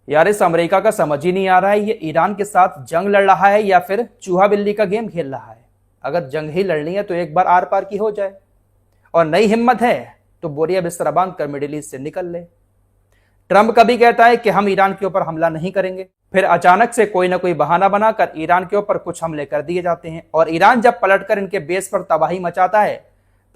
यार इस अमेरिका का समझ ही नहीं आ रहा है, ये ईरान के साथ जंग लड़ रहा है या फिर चूहा बिल्ली का गेम खेल रहा है। अगर जंग ही लड़नी है तो एक बार आर पार की हो जाए, और नई हिम्मत है तो बोरिया बिस्तरा बांध कर मिडिल ईस्ट से निकल ले। ट्रंप कभी कहता है कि हम ईरान के ऊपर हमला नहीं करेंगे, फिर अचानक से कोई ना कोई बहाना बनाकर ईरान के ऊपर कुछ हमले कर दिए जाते हैं, और ईरान जब पलटकर इनके बेस पर तबाही मचाता है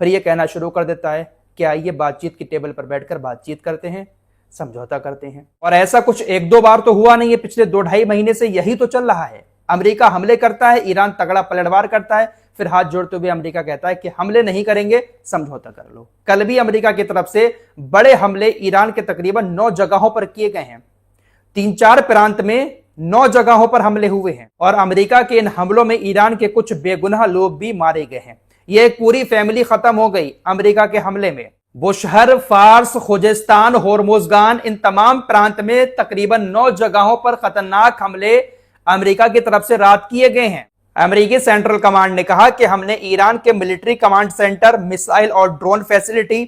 फिर यह कहना शुरू कर देता है कि आइए बातचीत की टेबल पर बैठकर बातचीत करते हैं, समझौता करते हैं। और ऐसा कुछ एक दो बार तो हुआ नहीं है, पिछले 2-2.5 महीने से यही तो चल रहा है। अमेरिका हमले करता है, ईरान तगड़ा पलटवार करता है, फिर हाथ जोड़ते हुए अमेरिका कहता है कि हमले नहीं करेंगे, समझौता कर लो। कल भी अमेरिका की तरफ से बड़े हमले ईरान के तकरीबन 9 जगहों पर किए गए हैं। 3-4 प्रांत में 9 जगहों पर हमले हुए हैं, और अमेरिका के इन हमलों में ईरान के कुछ बेगुनाह लोग भी मारे गए हैं। यह एक पूरी फैमिली खत्म हो गई अमेरिका के हमले में। बुशहर, फार्स, खुजेस्तान, होर्मुजगान, इन तमाम प्रांत में तकरीबन 9 जगहों पर खतरनाक हमले अमेरिका की तरफ से रात किए गए हैं। अमेरिकी सेंट्रल कमांड ने कहा कि हमने ईरान के मिलिट्री कमांड सेंटर, मिसाइल और ड्रोन फैसिलिटी,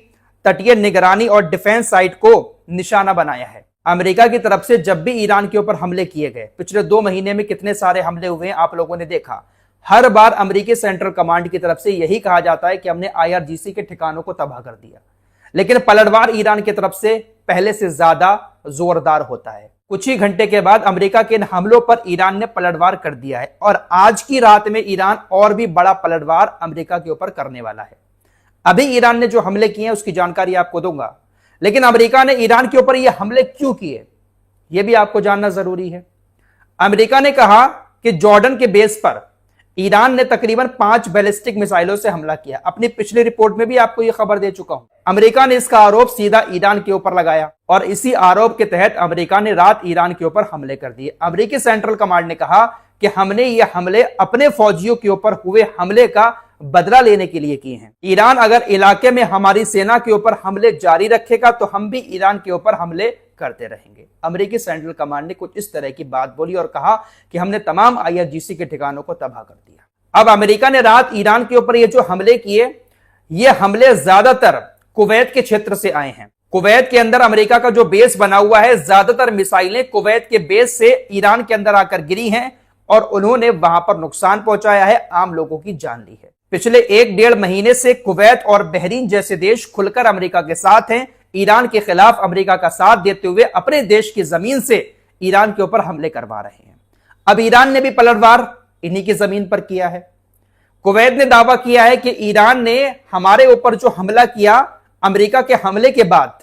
तटीय निगरानी और डिफेंस साइट को निशाना बनाया है। अमेरिका की तरफ से जब भी ईरान के ऊपर हमले किए गए, पिछले 2 महीने में कितने सारे हमले हुए हैं आप लोगों ने देखा। हर बार अमेरिकी सेंट्रल कमांड की तरफ से यही कहा जाता है कि हमने IRGC के ठिकानों को तबाह कर दिया, लेकिन पलटवार ईरान की तरफ से पहले से ज्यादा जोरदार होता है। कुछ ही घंटे के बाद अमेरिका के इन हमलों पर ईरान ने पलटवार कर दिया है, और आज की रात में ईरान और भी बड़ा पलटवार अमेरिका के ऊपर करने वाला है। अभी ईरान ने जो हमले किए हैं उसकी जानकारी आपको दूंगा, लेकिन अमेरिका ने ईरान के ऊपर यह हमले क्यों किए यह भी आपको जानना जरूरी है। अमेरिका ने कहा कि जॉर्डन के बेस पर ईरान ने तकरीबन 5 बैलिस्टिक मिसाइलों से हमला किया। अपनी पिछली रिपोर्ट में भी आपको यह खबर दे चुका हूं। अमेरिका ने इसका आरोप सीधा ईरान के ऊपर लगाया, और इसी आरोप के तहत अमेरिका ने रात ईरान के ऊपर हमले कर दिए। अमेरिकी सेंट्रल कमांड ने कहा कि हमने ये हमले अपने फौजियों के ऊपर हुए हमले का बदला लेने के लिए किए हैं। ईरान अगर इलाके में हमारी सेना के ऊपर हमले जारी रखेगा तो हम भी ईरान के ऊपर हमले करते रहेंगे। अमेरिकी सेंट्रल कमांड ने कुछ इस तरह की बात बोली और कहा कि हमने तमाम IRGC के ठिकानों को तबाह कर दिया। अब अमेरिका ने रात ईरान के ऊपर ये जो हमले किए, ये हमले ज्यादातर कुवैत के क्षेत्र से आए हैं। कुवैत के अंदर अमेरिका का जो बेस बना हुआ है, ज्यादातर मिसाइलें कुवैत के बेस से ईरान के अंदर आकर गिरी हैं, और उन्होंने वहां पर नुकसान पहुंचाया है, आम लोगों की जान ली है। पिछले 1-1.5 महीने से कुवैत और बहरीन जैसे देश खुलकर अमेरिका के साथ हैं। ईरान के खिलाफ अमेरिका का साथ देते हुए अपने देश की जमीन से ईरान के ऊपर हमले करवा रहे हैं। अब ईरान ने भी पलटवार इन्हीं की जमीन पर किया है। कुवैत ने दावा किया है कि ईरान ने हमारे ऊपर जो हमला किया अमेरिका के हमले के बाद,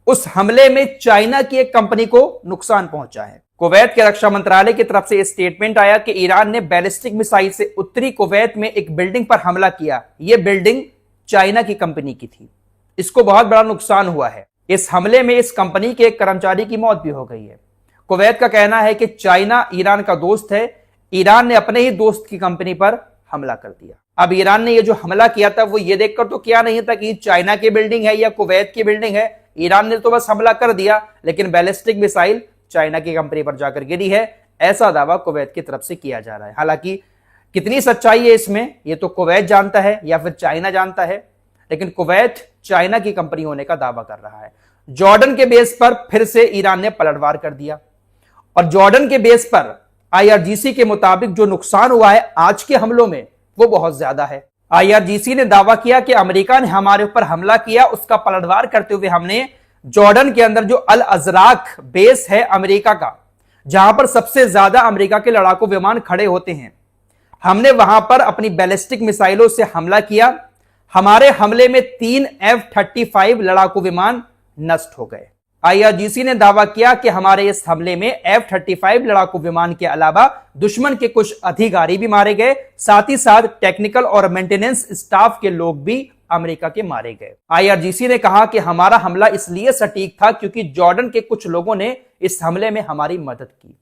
उस हमले में चाइना की एक कंपनी को नुकसान पहुंचा है। कुवैत के रक्षा मंत्रालय की तरफ से स्टेटमेंट आया कि ईरान ने बैलिस्टिक मिसाइल से उत्तरी कुवैत में एक बिल्डिंग पर हमला किया। यह बिल्डिंग चाइना की कंपनी की थी, इसको बहुत बड़ा नुकसान हुआ है। इस हमले में इस कंपनी के एक कर्मचारी की मौत भी हो गई है। कुवैत का कहना है कि चाइना ईरान का दोस्त है, ईरान ने अपने ही दोस्त की कंपनी पर हमला कर दिया। अब ईरान ने यह जो हमला किया था वो ये देखकर तो किया नहीं था कि चाइना की बिल्डिंग है या कुवैत की बिल्डिंग है। ईरान ने तो बस हमला कर दिया, लेकिन बैलिस्टिक मिसाइल चाइना की कंपनी पर जाकर गिरी है, ऐसा दावा कुवैत की तरफ से किया जा रहा है। हालांकि कितनी सच्चाई है इसमें ये तो कुवैत जानता है या फिर चाइना जानता है, लेकिन कुवैत चाइना की कंपनी होने का दावा कर रहा है। जॉर्डन के बेस पर फिर से ईरान ने पलटवार कर दिया, और जॉर्डन के बेस पर IRGC के मुताबिक जो नुकसान हुआ है आज के हमलों में वो बहुत ज्यादा है। IRGC ने दावा किया कि अमेरिका ने हमारे ऊपर हमला किया, उसका पलटवार करते हुए हमने जॉर्डन के अंदर जो अल अजराक बेस है अमेरिका का, जहां पर सबसे ज्यादा अमेरिका के लड़ाकू विमान खड़े होते हैं, हमने वहां पर अपनी बैलिस्टिक मिसाइलों से हमला किया। हमारे हमले में 3 F-35 लड़ाकू विमान नष्ट हो गए। IRGC ने दावा किया कि हमारे इस हमले में F-35 लड़ाकू विमान के अलावा दुश्मन के कुछ अधिकारी भी मारे गए, साथ ही साथ टेक्निकल और मेंटेनेंस स्टाफ के लोग भी अमेरिका के मारे गए। IRGC ने कहा कि हमारा हमला इसलिए सटीक था क्योंकि जॉर्डन के कुछ लोगों ने इस हमले में हमारी मदद की।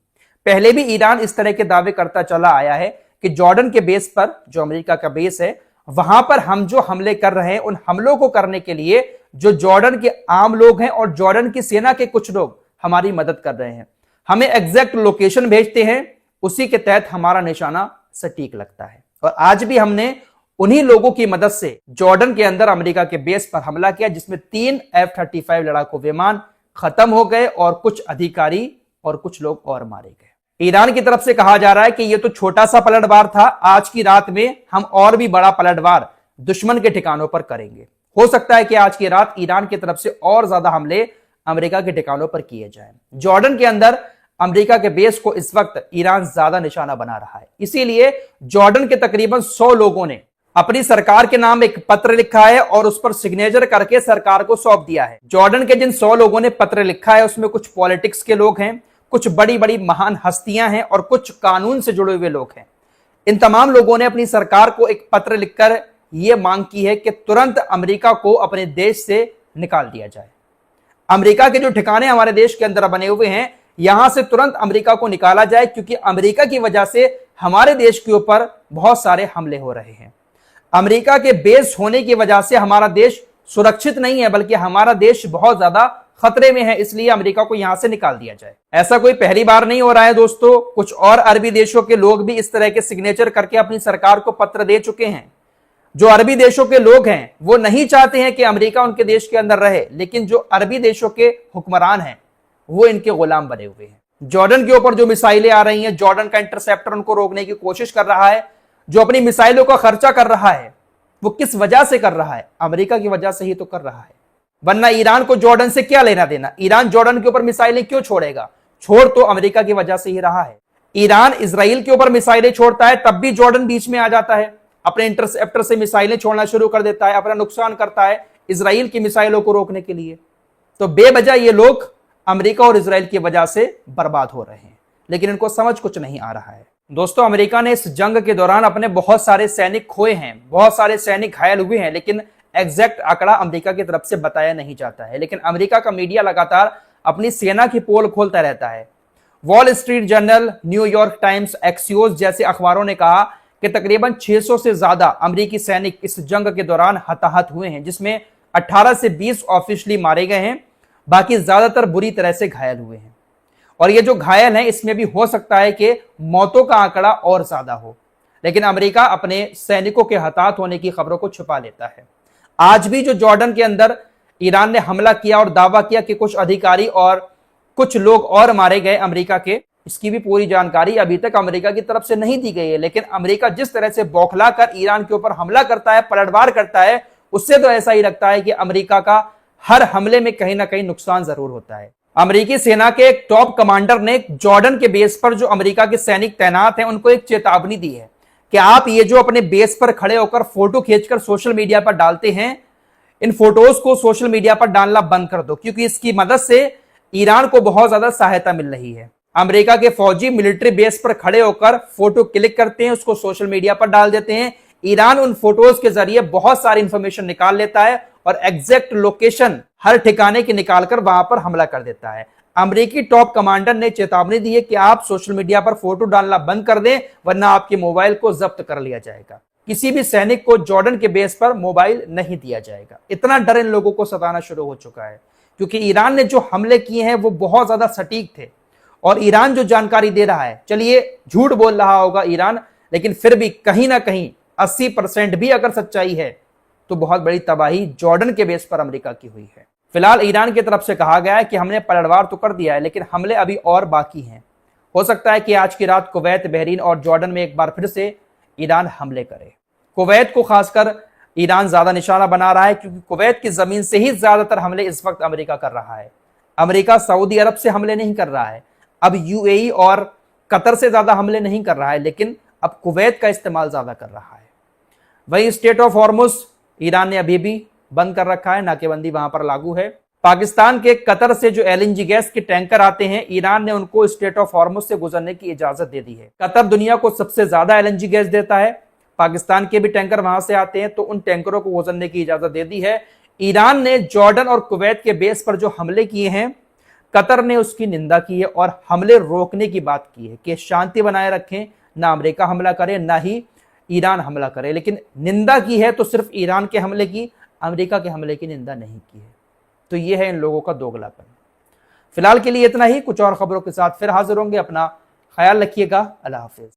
पहले भी ईरान इस तरह के दावे करता चला आया है कि जॉर्डन के बेस पर, जो अमेरिका का बेस है, वहां पर हम जो हमले कर रहे हैं उन हमलों को करने के लिए जो जॉर्डन के आम लोग हैं और जॉर्डन की सेना के कुछ लोग हमारी मदद कर रहे हैं, हमें एग्जैक्ट लोकेशन भेजते हैं, उसी के तहत हमारा निशाना सटीक लगता है। और आज भी हमने उन्हीं लोगों की मदद से जॉर्डन के अंदर अमेरिका के बेस पर हमला किया, जिसमें 3 F-35 लड़ाकू विमान खत्म हो गए और कुछ अधिकारी और कुछ लोग और मारे गए। ईरान की तरफ से कहा जा रहा है कि यह तो छोटा सा पलटवार था, आज की रात में हम और भी बड़ा पलटवार दुश्मन के ठिकानों पर करेंगे। हो सकता है कि आज की रात ईरान की तरफ से और ज्यादा हमले अमेरिका के ठिकानों पर किए जाएं। जॉर्डन के अंदर अमेरिका के बेस को इस वक्त ईरान ज्यादा निशाना बना रहा है, इसीलिए जॉर्डन के तकरीबन 100 लोगों ने अपनी सरकार के नाम एक पत्र लिखा है और उस पर सिग्नेचर करके सरकार को सौंप दिया है। जॉर्डन के जिन 100 लोगों ने पत्र लिखा है उसमें कुछ पॉलिटिक्स के लोग हैं, कुछ बड़ी बड़ी महान हस्तियां हैं और कुछ कानून से जुड़े हुए लोग हैं। इन तमाम लोगों ने अपनी सरकार को एक पत्र लिखकर यह मांग की है कि तुरंत अमेरिका को अपने देश से निकाल दिया जाए। अमेरिका के जो ठिकाने हमारे देश के अंदर बने हुए हैं, यहां से तुरंत अमेरिका को निकाला जाए, क्योंकि अमेरिका की वजह से हमारे देश के ऊपर बहुत सारे हमले हो रहे हैं। अमेरिका के बेस होने की वजह से हमारा देश सुरक्षित नहीं है, बल्कि हमारा देश बहुत ज्यादा खतरे में है, इसलिए अमेरिका को यहां से निकाल दिया जाए। ऐसा कोई पहली बार नहीं हो रहा है दोस्तों, कुछ और अरबी देशों के लोग भी इस तरह के सिग्नेचर करके अपनी सरकार को पत्र दे चुके हैं। जो अरबी देशों के लोग हैं वो नहीं चाहते हैं कि अमेरिका उनके देश के अंदर रहे, लेकिन जो अरबी देशों के हुक्मरान हैं वो इनके गुलाम बने हुए हैं। जॉर्डन के ऊपर जो मिसाइलें आ रही हैं, जॉर्डन का इंटरसेप्टर उनको रोकने की कोशिश कर रहा है। जो अपनी मिसाइलों का खर्चा कर रहा है वो किस वजह से कर रहा है? अमेरिका की वजह से ही तो कर रहा है, वरना ईरान को जॉर्डन से क्या लेना देना? ईरान जॉर्डन के ऊपर मिसाइलें क्यों छोड़ेगा? छोड़ तो अमेरिका की वजह से ही रहा है। ईरान इजराइल के ऊपर मिसाइलें छोड़ता है, तब भी जॉर्डन बीच में आ जाता है, अपने इंटरसेप्टर से मिसाइलें छोड़ना शुरू कर देता है, अपना नुकसान करता है इजराइल की मिसाइलों को रोकने के लिए। तो बेवजह ये लोग अमेरिका और इजराइल की वजह से बर्बाद हो रहे हैं, लेकिन इनको समझ कुछ नहीं आ रहा है। दोस्तों, अमेरिका ने इस जंग के दौरान अपने बहुत सारे सैनिक खोए हैं, बहुत सारे सैनिक घायल हुए हैं, लेकिन एग्जैक्ट आंकड़ा अमेरिका की तरफ से बताया नहीं जाता है। लेकिन अमेरिका का मीडिया लगातार अपनी सेना की पोल खोलता रहता है। Wall street journal, New York times, Axios जैसे अखबारों ने कहा कि तकरीबन 600 से ज्यादा अमेरिकी सैनिक इस जंग के दौरान हताहत हुए हैं, जिसमें 18 से 20 ऑफिशियली मारे गए हैं, बाकी ज्यादातर बुरी तरह से घायल हुए हैं। और ये जो घायल हैं इसमें भी हो सकता है कि मौतों का आंकड़ा और ज्यादा हो, लेकिन अमेरिका अपने सैनिकों के हताहत होने की खबरों को छुपा लेता है। आज भी जो जॉर्डन के अंदर ईरान ने हमला किया और दावा किया कि कुछ अधिकारी और कुछ लोग और मारे गए अमेरिका के, इसकी भी पूरी जानकारी अभी तक अमेरिका की तरफ से नहीं दी गई है। लेकिन अमेरिका जिस तरह से बौखला कर ईरान के ऊपर हमला करता है, पलटवार करता है, उससे तो ऐसा ही लगता है कि अमेरिका का हर हमले में कहीं ना कहीं नुकसान जरूर होता है। अमेरिकी सेना के एक टॉप कमांडर ने जॉर्डन के बेस पर जो अमेरिका के सैनिक तैनात हैं उनको एक चेतावनी दी है कि आप ये जो अपने बेस पर खड़े होकर फोटो खींचकर सोशल मीडिया पर डालते हैं, इन फोटोज को सोशल मीडिया पर डालना बंद कर दो, क्योंकि इसकी मदद से ईरान को बहुत ज्यादा सहायता मिल रही है। अमेरिका के फौजी मिलिट्री बेस पर खड़े होकर फोटो क्लिक करते हैं, उसको सोशल मीडिया पर डाल देते हैं। ईरान उन फोटोज के जरिए बहुत सारी इंफॉर्मेशन निकाल लेता है और एग्जैक्ट लोकेशन हर ठिकाने की निकालकर वहां पर हमला कर देता है। अमेरिकी टॉप कमांडर ने चेतावनी दी है कि आप सोशल मीडिया पर फोटो डालना बंद कर दें, वरना आपके मोबाइल को जब्त कर लिया जाएगा। किसी भी सैनिक को जॉर्डन के बेस पर मोबाइल नहीं दिया जाएगा। इतना डर इन लोगों को सताना शुरू हो चुका है, क्योंकि ईरान ने जो हमले किए हैं वो बहुत ज्यादा सटीक थे। और ईरान जो जानकारी दे रहा है, चलिए झूठ बोल रहा होगा ईरान, लेकिन फिर भी कहीं ना कहीं 80% भी अगर सच्चाई है तो बहुत बड़ी तबाही जॉर्डन के बेस पर अमेरिका की हुई है। फिलहाल ईरान की तरफ से कहा गया है कि हमने पलटवार तो कर दिया है, लेकिन हमले अभी और बाकी हैं। हो सकता है कि आज की रात कुवैत, बहरीन और जॉर्डन में एक बार फिर से ईरान हमले करे। कुवैत को खासकर ईरान ज्यादा निशाना बना रहा है, क्योंकि कुवैत की जमीन से ही ज्यादातर हमले इस वक्त अमेरिका कर रहा है। अमेरिका सऊदी अरब से हमले नहीं कर रहा है, अब यूएई और कतर से ज्यादा हमले नहीं कर रहा है, लेकिन अब कुवैत का इस्तेमाल ज्यादा कर रहा है। वही स्टेट ऑफ हॉर्मुज ईरान ने अभी भी बंद कर रखा है, नाकेबंदी वहां पर लागू है। पाकिस्तान के कतर से जो एलएनजी गैस के टैंकर आते हैं, ईरान ने उनको स्टेट ऑफ हॉर्मुज से गुजरने की इजाजत दे दी है। कतर दुनिया को सबसे ज्यादा एलएनजी गैस देता है, पाकिस्तान के भी टैंकर वहां से आते हैं, तो उन टैंकरों को गुजरने की इजाजत दे दी है। ईरान ने जॉर्डन और कुवैत के बेस पर जो हमले किए हैं, कतर ने उसकी निंदा की है और हमले रोकने की बात की है कि शांति बनाए रखें, ना अमेरिका हमला करे ना ही ईरान हमला करे। लेकिन निंदा की है तो सिर्फ ईरान के हमले की, अमेरिका के हमले की निंदा नहीं की है। तो यह है इन लोगों का दोगलापन। फिलहाल के लिए इतना ही, कुछ और खबरों के साथ फिर हाजिर होंगे। अपना ख्याल रखिएगा। अल्लाह हाफिज।